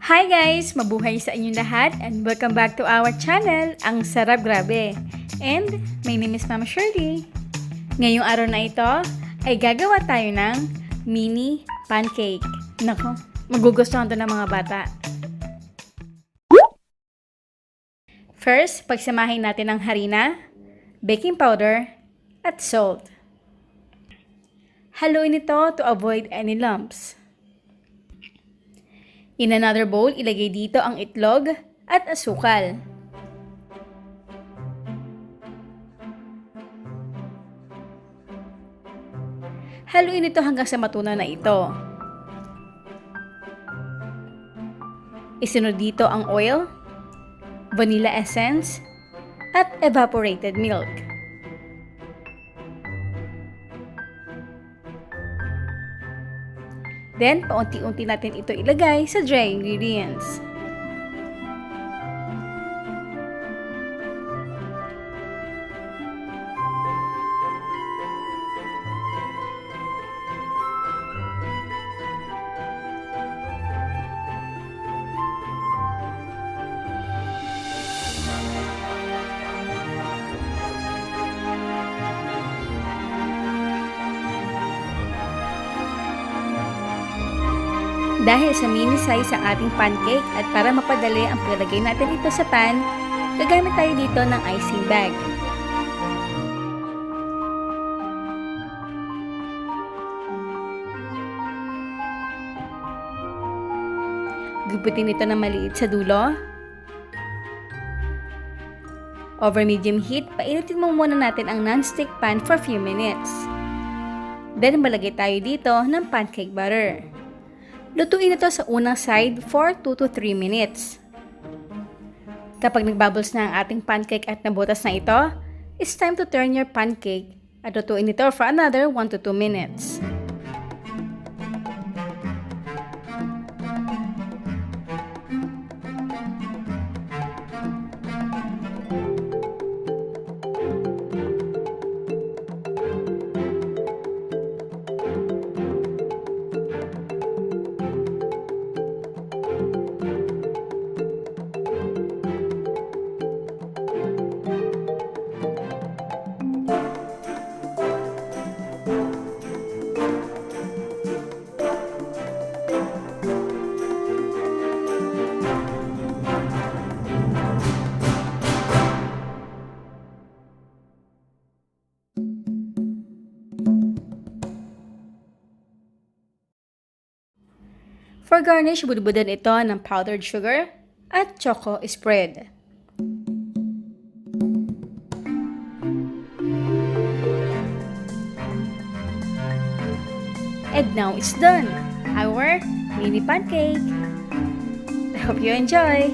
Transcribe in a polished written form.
Hi guys! Mabuhay sa inyong lahat and welcome back to our channel, ang Sarap Grabe. And my name is Mama Shirley. Ngayong araw na ito ay gagawa tayo ng mini pancake. Nako, magugustuhan to ng mga bata. First, pagsamahin natin ang harina, baking powder, at salt. Haluin ito to avoid any lumps. In another bowl, ilagay dito ang itlog at asukal. Haluin ito hanggang sa matunaw na ito. Isunod dito ang oil, vanilla essence, at evaporated milk. Then, paunti-unti natin ito ilagay sa dry ingredients. Dahil sa mini size ang ating pancake at para mapadali ang paglagay natin ito sa pan, gagamit tayo dito ng icing bag. Gupitin ito ng maliit sa dulo. Over medium heat, painitin mo muna natin ang non-stick pan for a few minutes. Then malagay tayo dito ng pancake butter. Lutuin ito sa unang side for 2 to 3 minutes. Kapag nagbubbles na ang ating pancake at nabutas na ito, it's time to turn your pancake at lutuin ito for another 1 to 2 minutes. For garnish, budbudan ito ng powdered sugar at choco spread. And now it's done! Our mini pancake! I hope you enjoy!